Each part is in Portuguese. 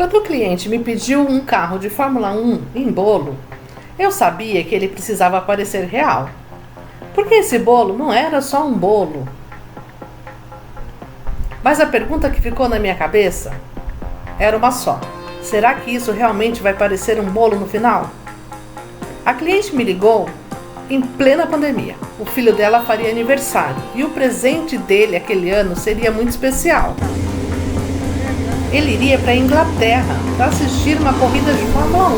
Quando o cliente me pediu um carro de Fórmula 1 em bolo, eu sabia que ele precisava parecer real. Porque esse bolo não era só um bolo. Mas a pergunta que ficou na minha cabeça era uma só. Será que isso realmente vai parecer um bolo no final? A cliente me ligou em plena pandemia. O filho dela faria aniversário e o presente dele aquele ano seria muito especial. Ele iria para a Inglaterra para assistir uma corrida de Fórmula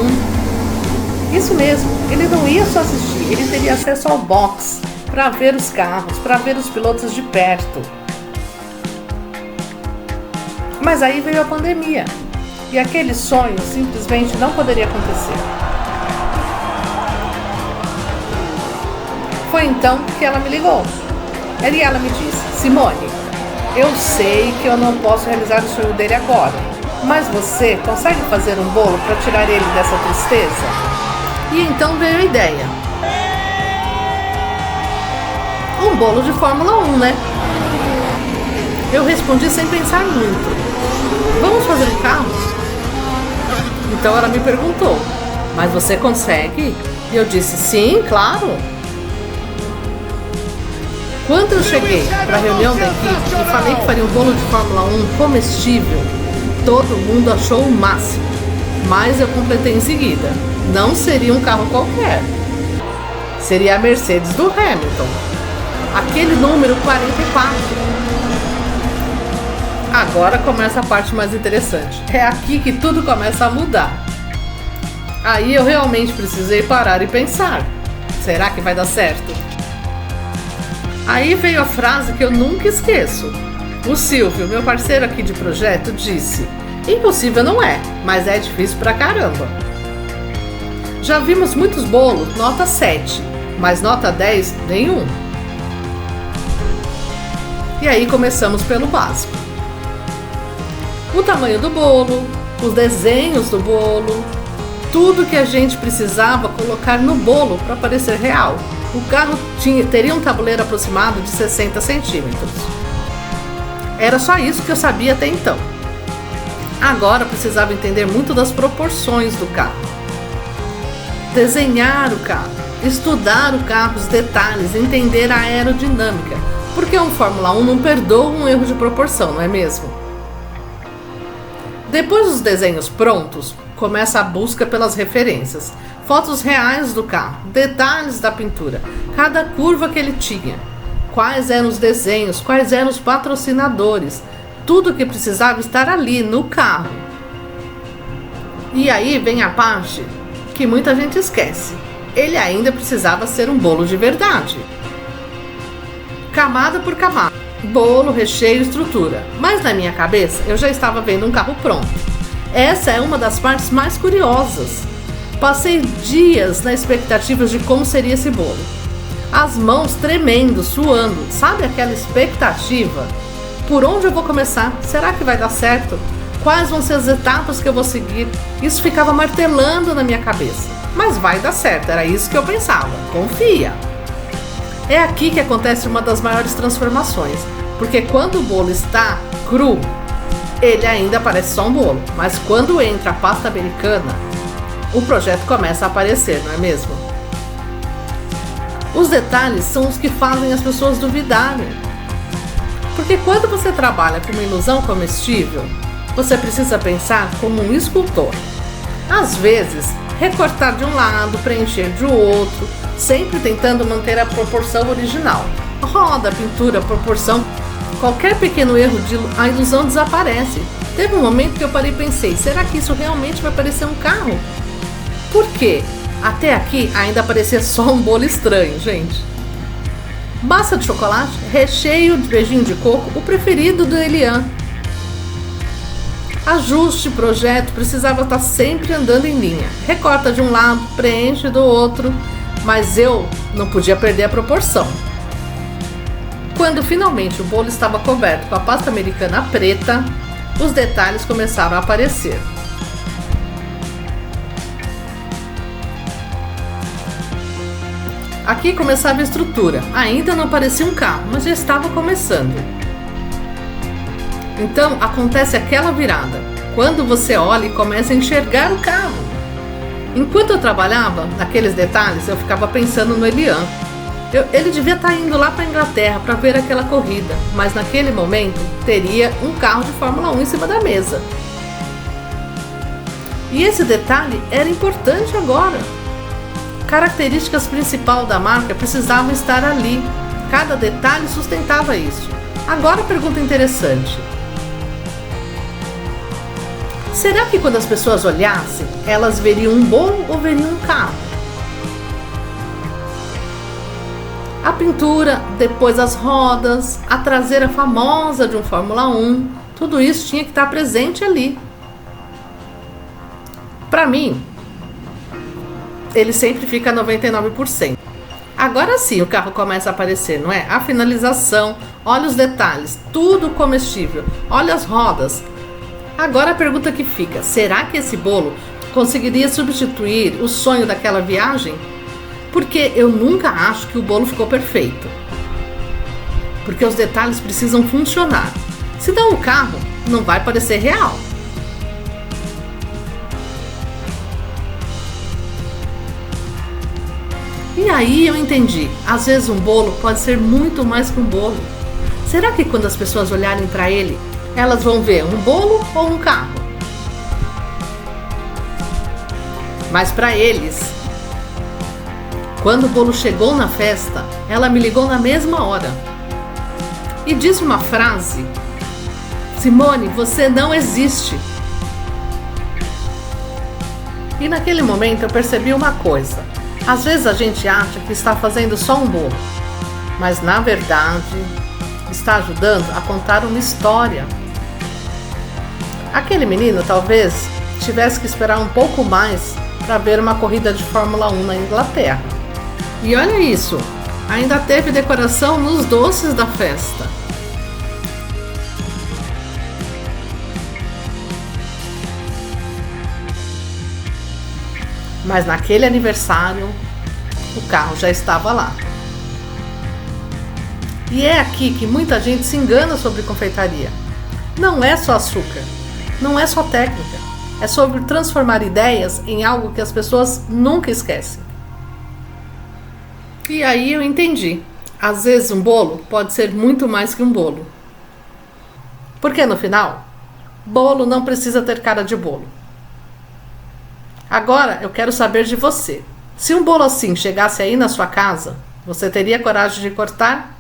1. Isso mesmo, ele não ia só assistir, ele teria acesso ao box para ver os carros, para ver os pilotos de perto. Mas aí veio a pandemia e aquele sonho simplesmente não poderia acontecer. Foi então que ela me ligou. E ela me disse: Simone, eu sei que eu não posso realizar o sonho dele agora, mas você consegue fazer um bolo para tirar ele dessa tristeza? E então veio a ideia. Um bolo de Fórmula 1, né? Eu respondi sem pensar muito. Vamos fazer um carro? Então ela me perguntou: mas você consegue? E eu disse: sim, claro. Quando eu cheguei para a reunião da equipe e falei que faria um bolo de Fórmula 1 comestível, todo mundo achou o máximo. Mas eu completei em seguida: não seria um carro qualquer. Seria a Mercedes do Hamilton. Aquele número 44. Agora começa a parte mais interessante. É aqui que tudo começa a mudar. Aí eu realmente precisei parar e pensar: será que vai dar certo? Aí veio a frase que eu nunca esqueço. O Silvio, meu parceiro aqui de projeto, disse: impossível não é, mas é difícil pra caramba. Já vimos muitos bolos nota 7, mas nota 10 nenhum. E aí começamos pelo básico. O tamanho do bolo, os desenhos do bolo, tudo que a gente precisava colocar no bolo para parecer real. O carro teria um tabuleiro aproximado de 60 centímetros. Era só isso que eu sabia até então. Agora precisava entender muito das proporções do carro. Desenhar o carro, estudar o carro, os detalhes, entender a aerodinâmica. Porque um Fórmula 1 não perdoa um erro de proporção, não é mesmo? Depois dos desenhos prontos, começa a busca pelas referências. Fotos reais do carro, detalhes da pintura, cada curva que ele tinha, quais eram os desenhos, quais eram os patrocinadores, tudo que precisava estar ali no carro. E aí vem a parte que muita gente esquece. Ele ainda precisava ser um bolo de verdade. Camada por camada, bolo, recheio, estrutura. Mas na minha cabeça eu já estava vendo um carro pronto. Essa é uma das partes mais curiosas. Passei dias na expectativa de como seria esse bolo. As mãos tremendo, suando. Sabe aquela expectativa? Por onde eu vou começar? Será que vai dar certo? Quais vão ser as etapas que eu vou seguir? Isso ficava martelando na minha cabeça. Mas vai dar certo, era isso que eu pensava. Confia! É aqui que acontece uma das maiores transformações. Porque quando o bolo está cru, ele ainda parece só um bolo. Mas quando entra a pasta americana, o projeto começa a aparecer, não é mesmo? Os detalhes são os que fazem as pessoas duvidarem. Porque quando você trabalha com uma ilusão comestível, você precisa pensar como um escultor. Às vezes, recortar de um lado, preencher de outro, sempre tentando manter a proporção original. Roda, pintura, proporção, qualquer pequeno erro, a ilusão desaparece. Teve um momento que eu parei e pensei: será que isso realmente vai parecer um carro? Por quê? Até aqui ainda parecia só um bolo estranho, gente. Massa de chocolate, recheio de beijinho de coco, o preferido do Elian. Ajuste, projeto, precisava estar sempre andando em linha. Recorta de um lado, preenche do outro, mas eu não podia perder a proporção. Quando finalmente o bolo estava coberto com a pasta americana preta, os detalhes começaram a aparecer. Aqui começava a estrutura. Ainda não parecia um carro, mas já estava começando. Então acontece aquela virada. quando você olha e começa a enxergar o carro. Enquanto eu trabalhava naqueles detalhes, eu ficava pensando no Elian. Ele devia estar indo lá para a Inglaterra para ver aquela corrida, mas naquele momento teria um carro de Fórmula 1 em cima da mesa. E esse detalhe era importante agora. Características principais da marca precisavam estar ali. Cada detalhe sustentava isso. Agora a pergunta interessante. Será que quando as pessoas olhassem, elas veriam um bolo ou veriam um carro? A pintura, depois as rodas, a traseira famosa de um Fórmula 1, tudo isso tinha que estar presente ali. Para mim, ele sempre fica 99%. Agora sim o carro começa a aparecer, não é? A finalização, olha os detalhes, tudo comestível, olha as rodas. Agora a pergunta que fica, será que esse bolo conseguiria substituir o sonho daquela viagem? Porque eu nunca acho que o bolo ficou perfeito. Porque os detalhes precisam funcionar. Senão o carro não vai parecer real. E aí eu entendi, às vezes um bolo pode ser muito mais que um bolo. Será que quando as pessoas olharem para ele, elas vão ver um bolo ou um carro? Mas para eles, quando o bolo chegou na festa, ela me ligou na mesma hora e disse uma frase: Simone, você não existe. E naquele momento eu percebi uma coisa. Às vezes a gente acha que está fazendo só um bolo, mas na verdade está ajudando a contar uma história. Aquele menino talvez tivesse que esperar um pouco mais para ver uma corrida de Fórmula 1 na Inglaterra. E olha isso, ainda teve decoração nos doces da festa. Mas naquele aniversário, o carro já estava lá. E é aqui que muita gente se engana sobre confeitaria. Não é só açúcar, não é só técnica, é sobre transformar ideias em algo que as pessoas nunca esquecem. E aí eu entendi. Às vezes um bolo pode ser muito mais que um bolo. Porque no final, bolo não precisa ter cara de bolo. Agora eu quero saber de você. Se um bolo assim chegasse aí na sua casa, você teria coragem de cortar?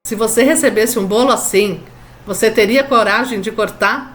Se você recebesse um bolo assim, você teria coragem de cortar?